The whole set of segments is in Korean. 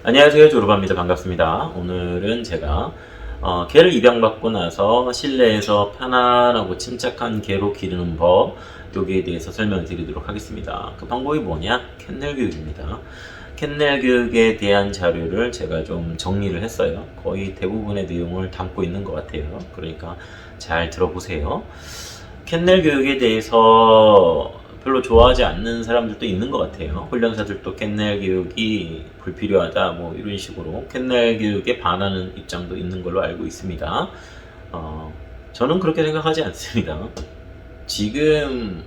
안녕하세요, 조르바입니다. 반갑습니다. 오늘은 제가 개를 입양받고 나서 실내에서 편안하고 침착한 개로 기르는 법, 여기에 대해서 설명을 드리도록 하겠습니다. 그 방법이 뭐냐? 캔넬 교육입니다. 캔넬 교육에 대한 자료를 제가 좀 정리를 했어요. 거의 대부분의 내용을 담고 있는 것 같아요. 그러니까 잘 들어보세요. 캔넬 교육에 대해서 별로 좋아하지 않는 사람들도 있는 것 같아요. 훈련사들도 캔넬 교육이 불필요하다 뭐 이런 식으로 캔넬 교육에 반하는 입장도 있는 걸로 알고 있습니다. 저는 그렇게 생각하지 않습니다. 지금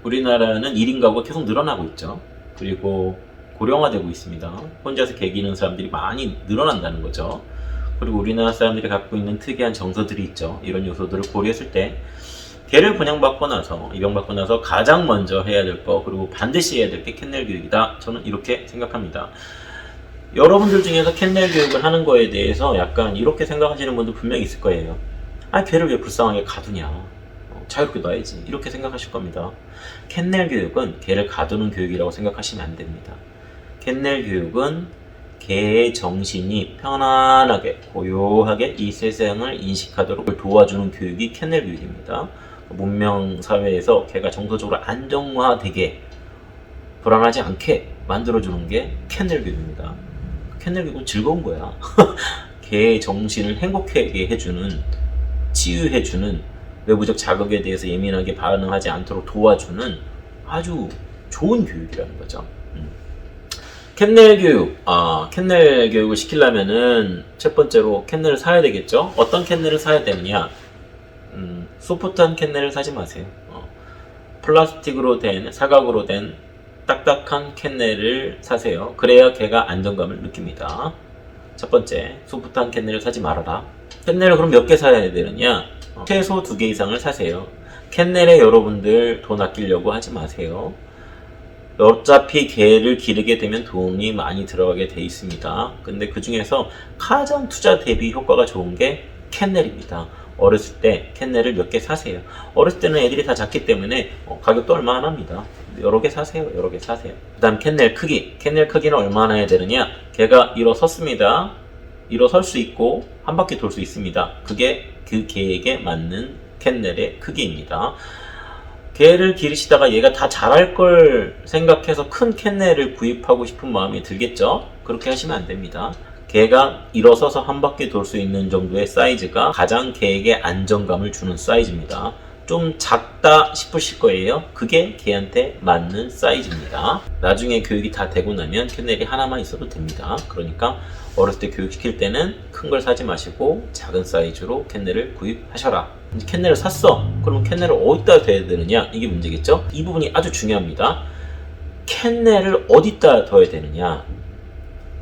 우리나라는 1인 가구가 계속 늘어나고 있죠. 그리고 고령화되고 있습니다. 혼자서 개 기르는 사람들이 많이 늘어난다는 거죠. 그리고 우리나라 사람들이 갖고 있는 특이한 정서들이 있죠. 이런 요소들을 고려했을 때 개를 분양받고 나서, 입양받고 나서 가장 먼저 해야 될 거, 그리고 반드시 해야 될 게 캔넬 교육이다. 저는 이렇게 생각합니다. 여러분들 중에서 캔넬 교육을 하는 거에 대해서 약간 이렇게 생각하시는 분도 분명히 있을 거예요. 아, 개를 왜 불쌍하게 가두냐. 자유롭게 놔야지. 이렇게 생각하실 겁니다. 캔넬 교육은 개를 가두는 교육이라고 생각하시면 안 됩니다. 캔넬 교육은 개의 정신이 편안하게, 고요하게 이 세상을 인식하도록 도와주는 교육이 캔넬 교육입니다. 문명 사회에서 개가 정서적으로 안정화되게 불안하지 않게 만들어주는 게 캔넬 교육입니다. 캔넬 교육은 즐거운 거야. 개의 정신을 행복하게 해주는, 치유해주는, 외부적 자극에 대해서 예민하게 반응하지 않도록 도와주는 아주 좋은 교육이라는 거죠. 캔넬 교육, 캔넬 교육을 시키려면은 첫 번째로 캔넬을 사야 되겠죠? 어떤 캔넬을 사야 되느냐? 소프트한 캔넬을 사지 마세요. 플라스틱으로 된, 사각으로 된 딱딱한 캔넬을 사세요. 그래야 개가 안정감을 느낍니다. 첫 번째, 소프트한 캔넬을 사지 말아라. 캔넬을 그럼 몇 개 사야 되느냐? 최소 2개 이상을 사세요. 캔넬에 여러분들 돈 아끼려고 하지 마세요. 어차피 개를 기르게 되면 돈이 많이 들어가게 돼 있습니다. 근데 그 중에서 가장 투자 대비 효과가 좋은 게 캔넬입니다. 어렸을 때 캔넬을 몇 개 사세요. 어렸을 때는 애들이 다 작기 때문에 가격도 얼마 안 합니다. 여러 개 사세요. 여러 개 사세요. 그 다음 캔넬 크기. 캔넬 크기는 얼마나 해야 되느냐? 개가 일어섰습니다. 일어설 수 있고 한 바퀴 돌 수 있습니다. 그게 그 개에게 맞는 캔넬의 크기입니다. 개를 기르시다가 얘가 다 자랄 걸 생각해서 큰 캔넬을 구입하고 싶은 마음이 들겠죠? 그렇게 하시면 안 됩니다. 개가 일어서서 한 바퀴 돌 수 있는 정도의 사이즈가 가장 개에게 안정감을 주는 사이즈입니다. 좀 작다 싶으실 거예요. 그게 개한테 맞는 사이즈입니다. 나중에 교육이 다 되고 나면 캔넬이 하나만 있어도 됩니다. 그러니까 어렸을 때 교육시킬 때는 큰 걸 사지 마시고 작은 사이즈로 캔넬을 구입하셔라. 이제 캔넬을 샀어. 그러면 캔넬을 어디다 둬야 되느냐? 이게 문제겠죠? 이 부분이 아주 중요합니다. 캔넬을 어디다 둬야 되느냐?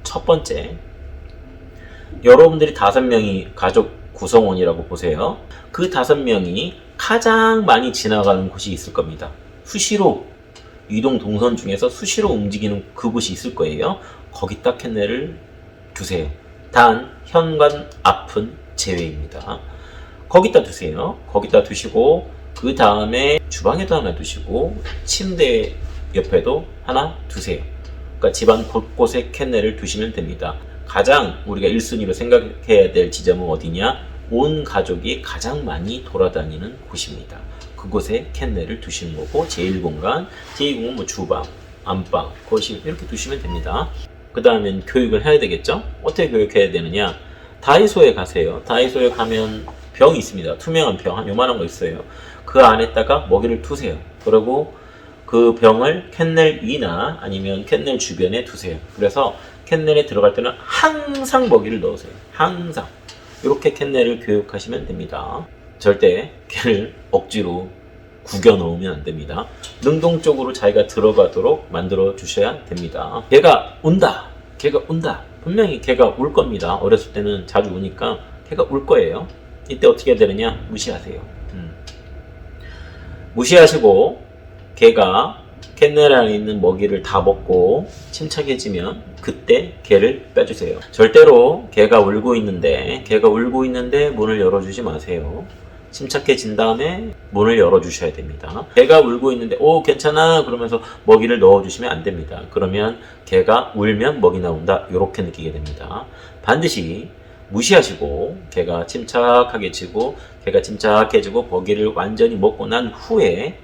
첫 번째, 여러분들이 5명이 가족 구성원이라고 보세요. 그 5명이 가장 많이 지나가는 곳이 있을 겁니다. 수시로 이동 동선 중에서 수시로 움직이는 그곳이 있을 거예요. 거기다 캔넬을 두세요. 단 현관 앞은 제외입니다. 거기다 두세요. 거기다 두시고 그 다음에 주방에도 하나 두시고 침대 옆에도 하나 두세요. 그러니까 집안 곳곳에 캔넬을 두시면 됩니다. 가장 우리가 1순위로 생각해야 될 지점은 어디냐? 온 가족이 가장 많이 돌아다니는 곳입니다. 그곳에 캔넬을 두시는 거고 제1공간, 제2공간 뭐 주방, 안방, 거실 이렇게 두시면 됩니다. 그 다음엔 교육을 해야 되겠죠? 어떻게 교육해야 되느냐? 다이소에 가세요. 다이소에 가면 병이 있습니다. 투명한 병, 한 요만한 거 있어요. 그 안에다가 먹이를 두세요. 그리고 그 병을 캔넬 위나 아니면 캔넬 주변에 두세요. 그래서 캔넬에 들어갈 때는 항상 먹이를 넣으세요. 항상. 이렇게 캔넬을 교육하시면 됩니다. 절대 개를 억지로 구겨 넣으면 안 됩니다. 능동적으로 자기가 들어가도록 만들어 주셔야 됩니다. 개가 운다. 개가 운다. 분명히 개가 울 겁니다. 어렸을 때는 자주 우니까 개가 울 거예요. 이때 어떻게 해야 되느냐? 무시하세요. 무시하시고 개가 캔넬 안에 있는 먹이를 다 먹고 침착해지면 그때 개를 빼주세요. 절대로 개가 울고 있는데 문을 열어주지 마세요. 침착해진 다음에 문을 열어주셔야 됩니다. 개가 울고 있는데 오 괜찮아 그러면서 먹이를 넣어주시면 안 됩니다. 그러면 개가 울면 먹이 나온다 이렇게 느끼게 됩니다. 반드시 무시하시고 개가 침착하게 침착해지고 먹이를 완전히 먹고 난 후에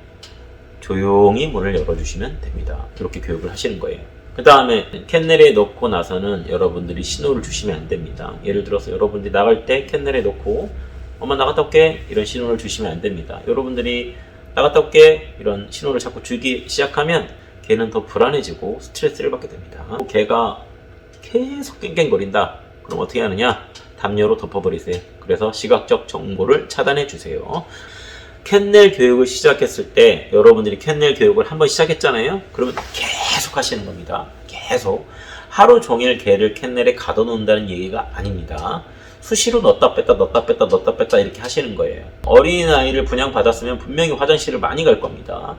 조용히 문을 열어주시면 됩니다. 이렇게 교육을 하시는 거예요. 그 다음에 캔넬에 넣고 나서는 여러분들이 신호를 주시면 안 됩니다. 예를 들어서 여러분들이 나갈 때 캔넬에 넣고 엄마 나갔다 올게 이런 신호를 주시면 안 됩니다. 여러분들이 나갔다 올게 이런 신호를 자꾸 주기 시작하면 개는 더 불안해지고 스트레스를 받게 됩니다. 개가 계속 깽깽거린다. 그럼 어떻게 하느냐? 담요로 덮어버리세요. 그래서 시각적 정보를 차단해 주세요. 캔넬 교육을 시작했을 때 여러분들이 캔넬 교육을 한번 시작했잖아요. 그러면 계속 하시는 겁니다. 계속 하루 종일 개를 캔넬에 가둬놓는다는 얘기가 아닙니다. 수시로 넣었다 뺐다 이렇게 하시는 거예요. 어린아이를 분양받았으면 분명히 화장실을 많이 갈 겁니다.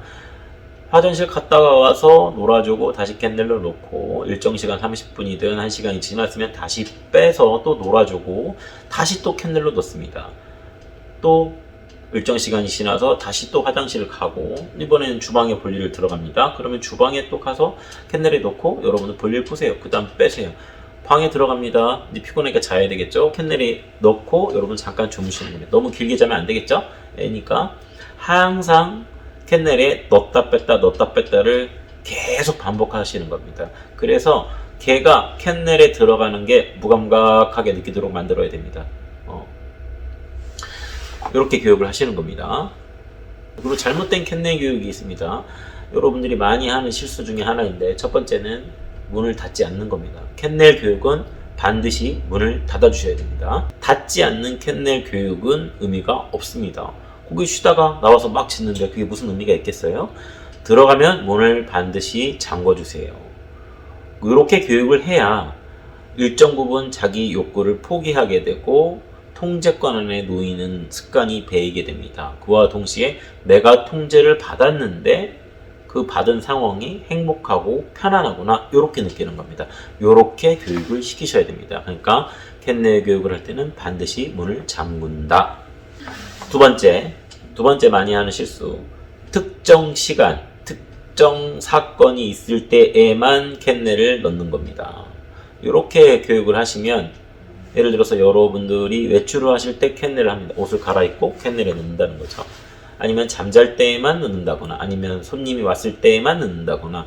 화장실 갔다가 와서 놀아주고 다시 캔넬로 놓고 일정 시간 30분이든 1시간이 지났으면 다시 빼서 또 놀아주고 다시 또 캔넬로 넣습니다. 또 일정 시간이 지나서 다시 또 화장실을 가고 이번에는 주방에 볼일을 들어갑니다. 그러면 주방에 또 가서 캔넬에 놓고 여러분들 볼일 보세요. 그 다음 빼세요. 방에 들어갑니다. 이제 피곤하니까 자야 되겠죠. 캔넬에 넣고 여러분 잠깐 주무시는 겁니다. 너무 길게 자면 안 되겠죠. 그러니까 항상 캔넬에 넣었다 뺐다를 계속 반복하시는 겁니다. 그래서 개가 캔넬에 들어가는 게 무감각하게 느끼도록 만들어야 됩니다. 이렇게 교육을 하시는 겁니다. 그리고 잘못된 캔넬 교육이 있습니다. 여러분들이 많이 하는 실수 중에 하나인데 첫 번째는 문을 닫지 않는 겁니다. 캔넬 교육은 반드시 문을 닫아 주셔야 됩니다. 닫지 않는 캔넬 교육은 의미가 없습니다. 거기 쉬다가 나와서 막 짖는데 그게 무슨 의미가 있겠어요? 들어가면 문을 반드시 잠궈 주세요. 이렇게 교육을 해야 일정 부분 자기 욕구를 포기하게 되고 통제권 안에 놓이는 습관이 배이게 됩니다. 그와 동시에 내가 통제를 받았는데 그 받은 상황이 행복하고 편안하구나 이렇게 느끼는 겁니다. 이렇게 교육을 시키셔야 됩니다. 그러니까 캔넬 교육을 할 때는 반드시 문을 잠근다. 두 번째 많이 하는 실수, 특정 시간, 특정 사건이 있을 때에만 캔넬을 넣는 겁니다. 이렇게 교육을 하시면 예를 들어서 여러분들이 외출을 하실 때 캔넬을 합니다. 옷을 갈아입고 캔넬에 넣는다는 거죠. 아니면 잠잘 때에만 넣는다거나 아니면 손님이 왔을 때에만 넣는다거나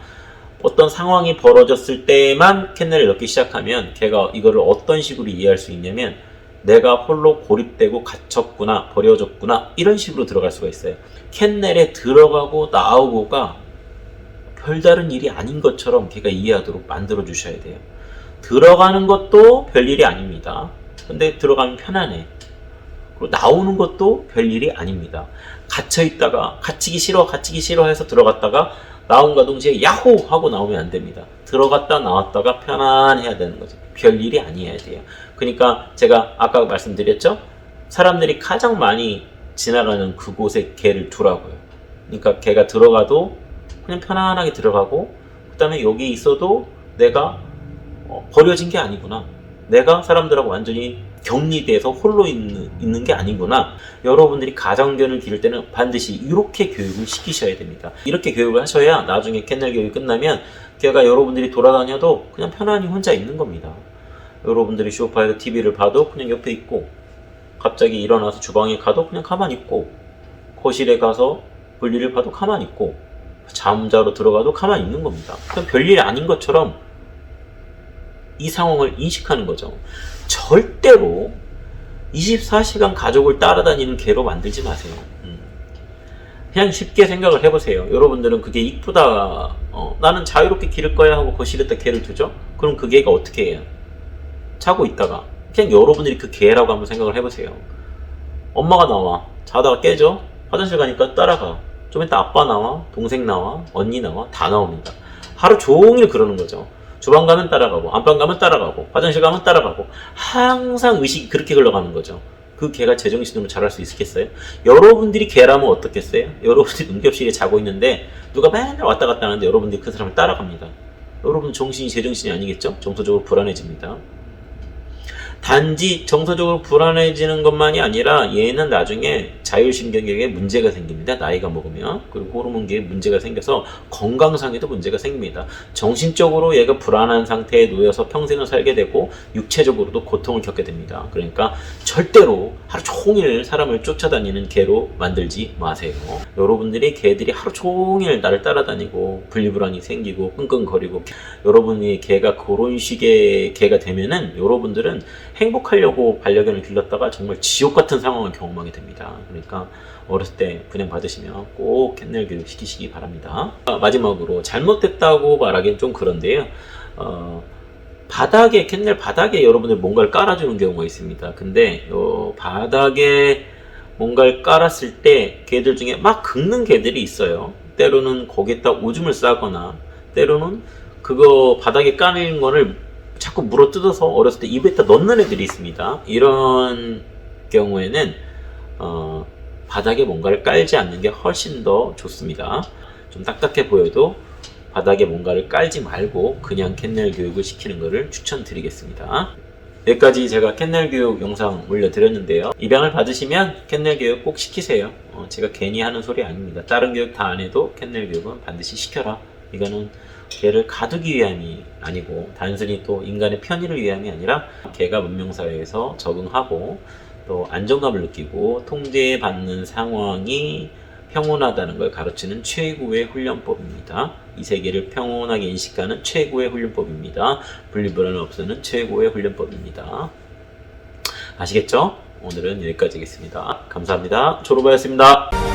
어떤 상황이 벌어졌을 때에만 캔넬을 넣기 시작하면 걔가 이거를 어떤 식으로 이해할 수 있냐면 내가 홀로 고립되고 갇혔구나 버려졌구나 이런 식으로 들어갈 수가 있어요. 캔넬에 들어가고 나오고가 별다른 일이 아닌 것처럼 걔가 이해하도록 만들어 주셔야 돼요. 들어가는 것도 별일이 아닙니다. 근데 들어가면 편안해. 그리고 나오는 것도 별일이 아닙니다. 갇혀있다가 갇히기 싫어 해서 들어갔다가 나온과 동시에 야호 하고 나오면 안 됩니다. 들어갔다 나왔다가 편안해야 되는 거죠. 별일이 아니어야 돼요. 그러니까 제가 아까 말씀드렸죠? 사람들이 가장 많이 지나가는 그곳에 개를 두라고요. 그러니까 개가 들어가도 그냥 편안하게 들어가고 그 다음에 여기 있어도 내가 버려진 게 아니구나. 내가 사람들하고 완전히 격리돼서 홀로 있는 게 아니구나. 여러분들이 가정견을 기를 때는 반드시 이렇게 교육을 시키셔야 됩니다. 이렇게 교육을 하셔야 나중에 캔넬 교육이 끝나면 걔가 여러분들이 돌아다녀도 그냥 편안히 혼자 있는 겁니다. 여러분들이 소파에서 TV를 봐도 그냥 옆에 있고 갑자기 일어나서 주방에 가도 그냥 가만히 있고 거실에 가서 볼일을 봐도 가만히 있고 잠자러 들어가도 가만히 있는 겁니다. 그냥 별일이 아닌 것처럼 이 상황을 인식하는 거죠. 절대로 24시간 가족을 따라다니는 개로 만들지 마세요. 그냥 쉽게 생각을 해보세요. 여러분들은 그게 이쁘다, 나는 자유롭게 기를 거야 하고 거실에다 개를 두죠? 그럼 그 개가 어떻게 해요? 자고 있다가 그냥 여러분들이 그 개라고 한번 생각을 해보세요. 엄마가 나와, 자다가 깨져, 화장실 가니까 따라가. 좀 이따 아빠 나와, 동생 나와, 언니 나와, 다 나옵니다. 하루 종일 그러는 거죠. 주방 가면 따라가고 안방 가면 따라가고 화장실 가면 따라가고 항상 의식이 그렇게 흘러가는 거죠. 그 개가 제정신으로 자랄 수 있겠어요? 여러분들이 개라면 어떻겠어요? 여러분들이 응급실에 자고 있는데 누가 맨날 왔다 갔다 하는데 여러분들이 그 사람을 따라갑니다. 여러분 정신이 제정신이 아니겠죠? 정서적으로 불안해집니다. 단지 정서적으로 불안해지는 것만이 아니라 얘는 나중에 자율신경계에 문제가 생깁니다. 나이가 먹으면. 그리고 호르몬계에 문제가 생겨서 건강상에도 문제가 생깁니다. 정신적으로 얘가 불안한 상태에 놓여서 평생을 살게 되고 육체적으로도 고통을 겪게 됩니다. 그러니까 절대로 하루 종일 사람을 쫓아다니는 개로 만들지 마세요. 여러분들이 개들이 하루 종일 나를 따라다니고 분리불안이 생기고 끙끙거리고 여러분이 개가 그런 식의 개가 되면은 여러분들은 행복하려고 반려견을 길렀다가 정말 지옥 같은 상황을 경험하게 됩니다. 그러니까 어렸을 때 분양 받으시면 꼭 캔넬 교육 시키시기 바랍니다. 마지막으로 잘못됐다고 말하기는 좀 그런데요. 바닥에 캔넬 바닥에 여러분들 뭔가를 깔아주는 경우가 있습니다. 근데 바닥에 뭔가를 깔았을 때 개들 중에 막 긁는 개들이 있어요. 때로는 거기에다 오줌을 싸거나 때로는 그거 바닥에 깔린 거를 자꾸 물어 뜯어서 어렸을 때 입에다 넣는 애들이 있습니다. 이런 경우에는 바닥에 뭔가를 깔지 않는 게 훨씬 더 좋습니다. 좀 딱딱해 보여도 바닥에 뭔가를 깔지 말고 그냥 캔넬 교육을 시키는 것을 추천드리겠습니다. 여기까지 제가 캔넬 교육 영상 올려드렸는데요. 입양을 받으시면 캔넬 교육 꼭 시키세요. 제가 괜히 하는 소리 아닙니다. 다른 교육 다 안 해도 캔넬 교육은 반드시 시켜라. 이거는 개를 가두기 위함이 아니고 단순히 또 인간의 편의를 위함이 아니라 개가 문명사회에서 적응하고 또 안정감을 느끼고 통제받는 상황이 평온하다는 걸 가르치는 최고의 훈련법입니다. 이 세계를 평온하게 인식하는 최고의 훈련법입니다. 분리불안을 없애는 최고의 훈련법입니다. 아시겠죠? 오늘은 여기까지 하겠습니다. 감사합니다. 조로바였습니다.